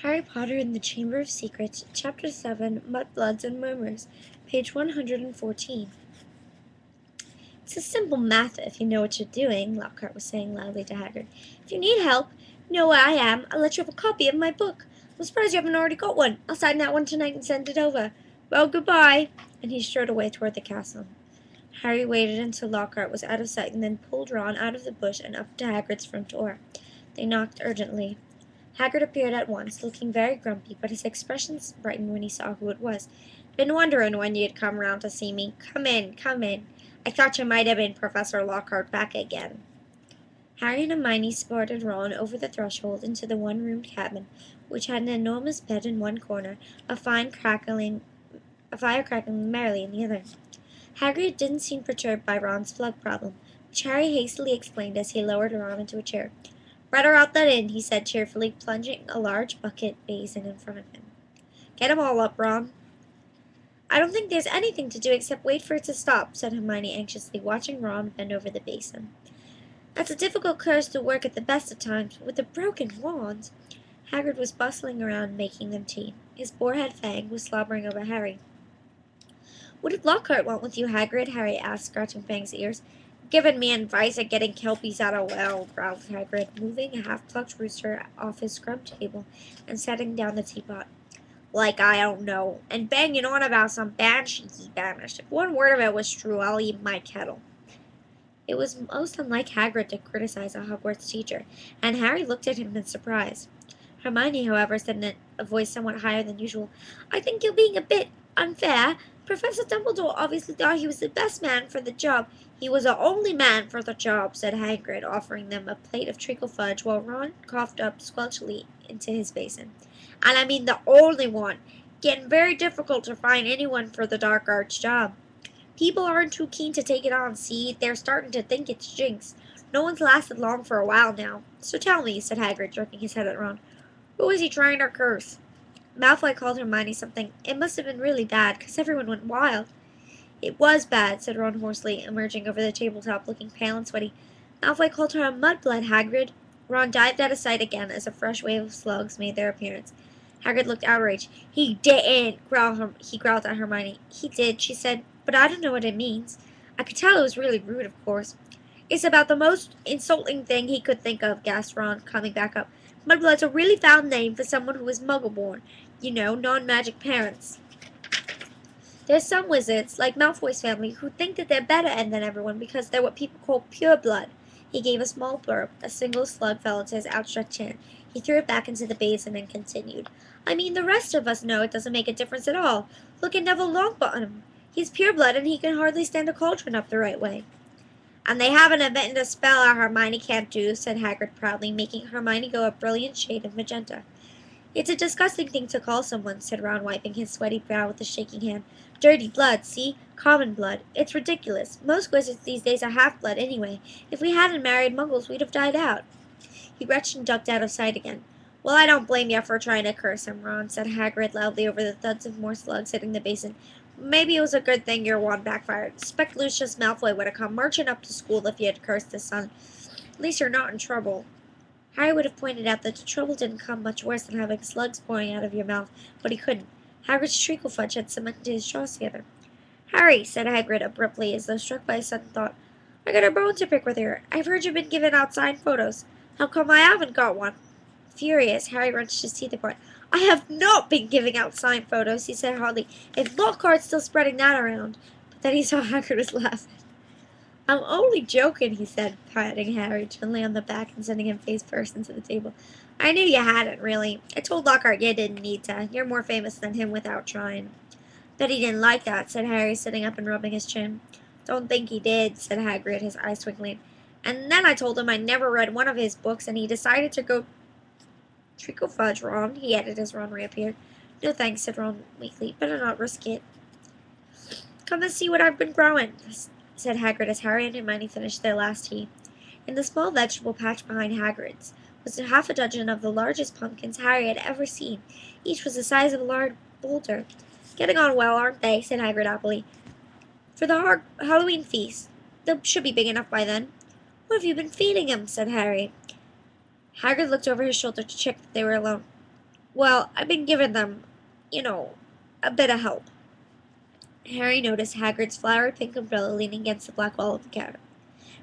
Harry Potter and the Chamber of Secrets, Chapter 7, Mudbloods and Murmurs, page 114. It's a simple matter if you know what you're doing, Lockhart was saying loudly to Hagrid. If you need help, you know where I am. I'll let you have a copy of my book. I'm surprised you haven't already got one. I'll sign that one tonight and send it over. Well, goodbye. And he strode away toward the castle. Harry waited until Lockhart was out of sight and then pulled Ron out of the bush and up to Hagrid's front door. They knocked urgently. Hagrid appeared at once, looking very grumpy, but his expression brightened when he saw who it was. Been wondering when you'd come round to see me. Come in, come in. I thought you might have been Professor Lockhart back again. Harry and Hermione escorted Ron over the threshold into the one-roomed cabin, which had an enormous bed in one corner, a fire crackling merrily in the other. Hagrid didn't seem perturbed by Ron's flug problem, which Harry hastily explained as he lowered Ron into a chair. Better out than in, he said cheerfully, plunging a large bucket basin in front of him. Get 'em all up, Ron. I don't think there's anything to do except wait for it to stop, said Hermione anxiously, watching Ron bend over the basin. That's a difficult curse to work at the best of times, with a broken wand. Hagrid was bustling around making them tea. His boarhead Fang was slobbering over Harry. What did Lockhart want with you, Hagrid? Harry asked, scratching Fang's ears. Giving me advice at getting kelpies out of well, growled Hagrid, moving a half-plucked rooster off his scrub table and setting down the teapot. Like I don't know, and banging on about some banshee he banished. If one word of it was true, I'll eat my kettle. It was most unlike Hagrid to criticize a Hogwarts teacher, and Harry looked at him in surprise. Hermione, however, said in a voice somewhat higher than usual, I think you're being a bit unfair. Professor Dumbledore obviously thought he was the best man for the job. He was the only man for the job, said Hagrid, offering them a plate of treacle fudge while Ron coughed up squelchily into his basin. And I mean the only one. Getting very difficult to find anyone for the dark arts job. People aren't too keen to take it on, see? They're starting to think it's jinx. No one's lasted long for a while now. So tell me, said Hagrid, jerking his head at Ron. Who is he trying to curse? Malfoy called Hermione something. It must have been really bad, 'cause everyone went wild. It was bad, said Ron hoarsely, emerging over the tabletop, looking pale and sweaty. Malfoy called her a mudblood, Hagrid. Ron dived out of sight again as a fresh wave of slugs made their appearance. Hagrid looked outraged. He didn't, he growled at Hermione. He did, she said, but I don't know what it means. I could tell it was really rude, of course. It's about the most insulting thing he could think of, gasped Ron, coming back up. Mudblood's a really foul name for someone who was muggle-born. You know, non-magic parents. There's some wizards, like Malfoy's family, who think that they're better than everyone because they're what people call pure blood. He gave a small burp. A single slug fell into his outstretched hand. He threw it back into the basin and continued. I mean, the rest of us know it doesn't make a difference at all. Look at Neville Longbottom. He's pure blood and he can hardly stand a cauldron up the right way. And they haven't invented a spell our Hermione can't do, said Hagrid proudly, making Hermione go a brilliant shade of magenta. It's a disgusting thing to call someone, said Ron, wiping his sweaty brow with a shaking hand. Dirty blood, see? Common blood. It's ridiculous. Most wizards these days are half-blood anyway. If we hadn't married muggles, we'd have died out. He retched and ducked out of sight again. Well, I don't blame you for trying to curse him, Ron, said Hagrid loudly over the thuds of more slugs hitting the basin. Maybe it was a good thing your wand backfired. Expect Lucius Malfoy would have come marching up to school if you had cursed his son. At least you're not in trouble. Harry would have pointed out that the trouble didn't come much worse than having slugs pouring out of your mouth, but he couldn't. Hagrid's treacle fudge had cemented his jaws together. Harry, said Hagrid abruptly, as though struck by a sudden thought, I got a bone to pick with you. I've heard you've been giving out signed photos. How come I haven't got one? Furious, Harry wrenched his teeth apart. I have not been giving out signed photos, he said hotly. If Lockhart's still spreading that around. But then he saw Hagrid was laughing. I'm only joking, he said, patting Harry gently on the back and sending him face first into the table. I knew you hadn't, really. I told Lockhart you didn't need to. You're more famous than him without trying. Bet he didn't like that, said Harry, sitting up and rubbing his chin. Don't think he did, said Hagrid, his eyes twinkling. And then I told him I never read one of his books, and he decided to go treacle fudge, Ron, he added as Ron reappeared. No thanks, said Ron weakly. Better not risk it. Come and see what I've been growing, said Hagrid as Harry and Hermione finished their last tea. In the small vegetable patch behind Hagrid's was half a dozen of the largest pumpkins Harry had ever seen. Each was the size of a large boulder. Getting on well, aren't they? Said Hagrid happily. For the Halloween feast. They should be big enough by then. What have you been feeding him? Said Harry. Hagrid looked over his shoulder to check that they were alone. Well, I've been giving them, a bit of help. Harry noticed Hagrid's flowery pink umbrella leaning against the black wall of the cabin.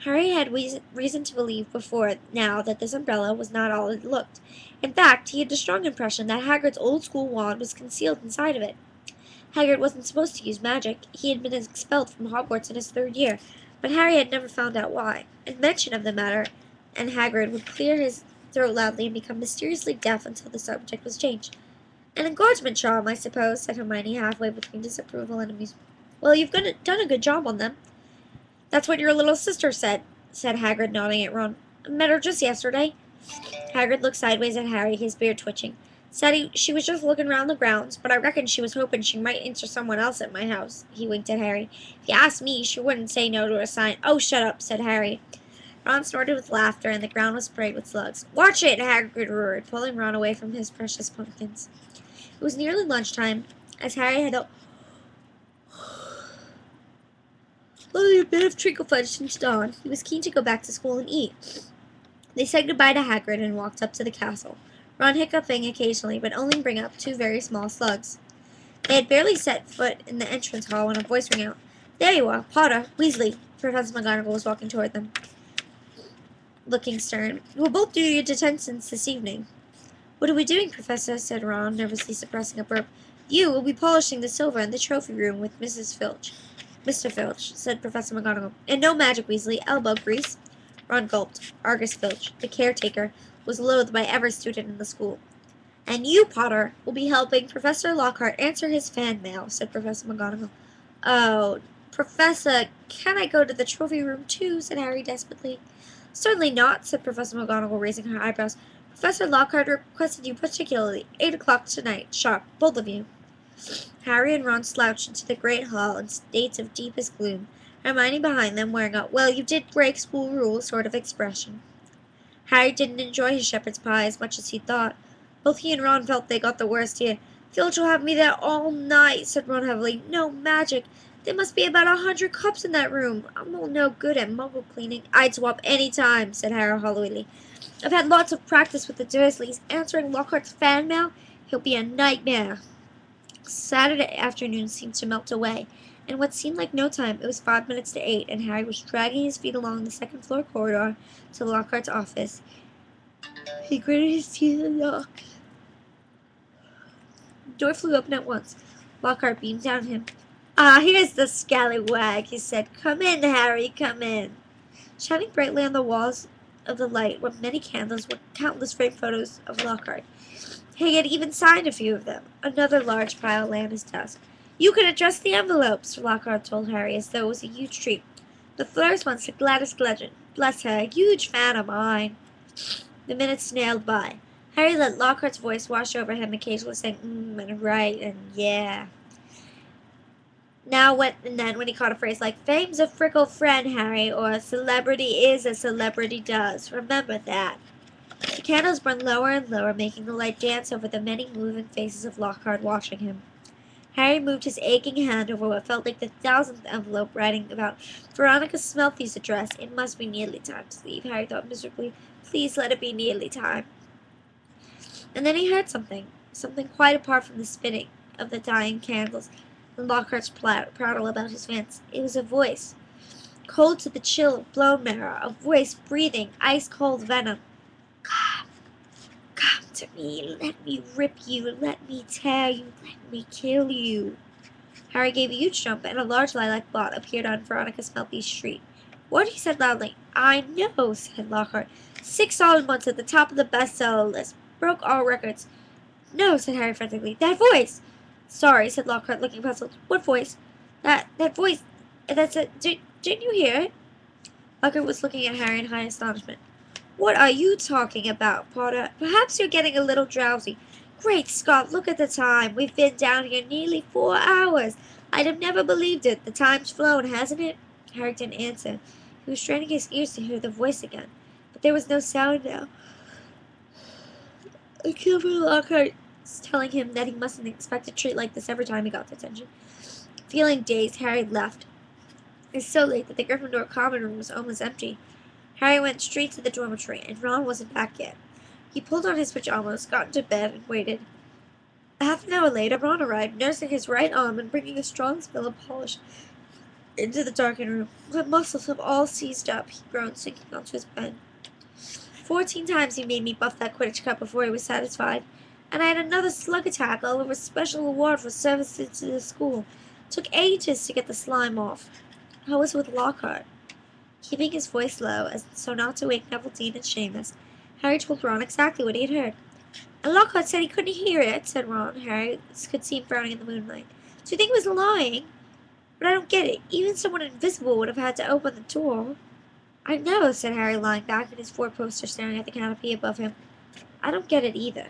Harry had reason to believe before now that this umbrella was not all it looked. In fact, he had a strong impression that Hagrid's old school wand was concealed inside of it. Hagrid wasn't supposed to use magic. He had been expelled from Hogwarts in his third year, but Harry had never found out why. A mention of the matter, and Hagrid would clear his throat loudly and become mysteriously deaf until the subject was changed. An engorgement charm, I suppose, said Hermione halfway between disapproval and amusement. Well, you've done a good job on them. That's what your little sister said Hagrid, nodding at Ron. I met her just yesterday. Hagrid looked sideways at Harry, his beard twitching. Said she was just looking round the grounds, but I reckon she was hoping she might enter someone else at my house. He winked at Harry. If you ask me, she wouldn't say no to a sign. Oh, shut up, said Harry. Ron snorted with laughter, and the ground was sprayed with slugs. Watch it, Hagrid roared, pulling Ron away from his precious pumpkins. It was nearly lunchtime, as Harry had only a bit of treacle fudge since dawn. He was keen to go back to school and eat. They said goodbye to Hagrid and walked up to the castle, Ron hiccuping occasionally, but only bring up two very small slugs. They had barely set foot in the entrance hall when a voice rang out. There you are, Potter, Weasley. Professor McGonagall was walking toward them, looking stern. You will both do your detentions this evening. What are we doing, Professor? Said Ron, nervously suppressing a burp. You will be polishing the silver in the trophy room with Mrs. Filch. Mr. Filch, said Professor McGonagall. And no magic, Weasley. Elbow grease. Ron gulped. Argus Filch, the caretaker, was loathed by every student in the school. And you, Potter, will be helping Professor Lockhart answer his fan mail, said Professor McGonagall. Oh, Professor, can I go to the trophy room too? Said Harry desperately. Certainly not, said Professor McGonagall, raising her eyebrows. Professor Lockhart requested you particularly. 8 o'clock tonight, sharp, both of you. Harry and Ron slouched into the great hall in states of deepest gloom, Hermione behind them, wearing a well, you did break school rules sort of expression. Harry didn't enjoy his shepherd's pie as much as he thought. Both he and Ron felt they got the worst here. Filch will have me there all night, said Ron heavily. No magic. There must be about 100 cups in that room. I'm all no good at muggle cleaning. I'd swap any time, said Harry hollowly. I've had lots of practice with the Dursleys. Answering Lockhart's fan mail, he'll be a nightmare. Saturday afternoon seemed to melt away. In what seemed like no time, it was 5 minutes to 8, and Harry was dragging his feet along the second-floor corridor to Lockhart's office. He gritted his teeth and knocked. The door flew open at once. Lockhart beamed down at him. Ah, here's the scallywag, he said. Come in, Harry, come in. Shining brightly on the walls of the light were many candles with countless framed photos of Lockhart. He had even signed a few of them. Another large pile lay on his desk. You can address the envelopes, Lockhart told Harry, as though it was a huge treat. The first one's to Gladys Legend. Bless her, a huge fan of mine. The minutes snailed by. Harry let Lockhart's voice wash over him, occasionally saying, and right, and yeah. Now and then when he caught a phrase like, fame's a fickle friend, Harry, or a celebrity is as celebrity does. Remember that. The candles burned lower and lower, making the light dance over the many moving faces of Lockhart watching him. Harry moved his aching hand over what felt like the 1000th envelope, writing about Veronica Smelthy's address. It must be nearly time to leave, Harry thought miserably. Please let it be nearly time. And then he heard something quite apart from the spinning of the dying candles and Lockhart's prattle about his fans. It was a voice, cold to the chill of bone marrow, a voice breathing ice-cold venom. Come to me, let me rip you, let me tear you, let me kill you. Harry gave a huge jump, and a large lilac blot appeared on Veronica Smelthy's street. What? He said loudly. I know, said Lockhart. 6 solid months at the top of the bestseller list. Broke all records. No, said Harry frantically. That voice! Sorry, said Lockhart, looking puzzled. What voice? That voice. That's it. Didn't you hear it? Lockhart was looking at Harry in high astonishment. What are you talking about, Potter? Perhaps you're getting a little drowsy. Great Scott, look at the time. We've been down here nearly 4 hours. I'd have never believed it. The time's flown, hasn't it? Harry didn't answer. He was straining his ears to hear the voice again. But there was no sound now. I can't believe Lockhart telling him that he mustn't expect a treat like this every time he got the attention. Feeling dazed, Harry left. It was so late that the Gryffindor common room was almost empty. Harry went straight to the dormitory, and Ron wasn't back yet. He pulled on his pajamas, got into bed, and waited. Half an hour later, Ron arrived, nursing his right arm and bringing a strong smell of polish into the darkened room. My muscles have all seized up, he groaned, sinking onto his bed. 14 times he made me buff that Quidditch cup before he was satisfied, and I had another slug attack all over a special award for services to the school. Took ages to get the slime off. I was with Lockhart. Keeping his voice low, as so not to wake Neville Dean and Seamus, Harry told Ron exactly what he had heard. And Lockhart said he couldn't hear it, said Ron. Harry could see him frowning in the moonlight. So you think he was lying? But I don't get it. Even someone invisible would have had to open the door. I know, said Harry, lying back in his four-poster staring at the canopy above him. I don't get it either.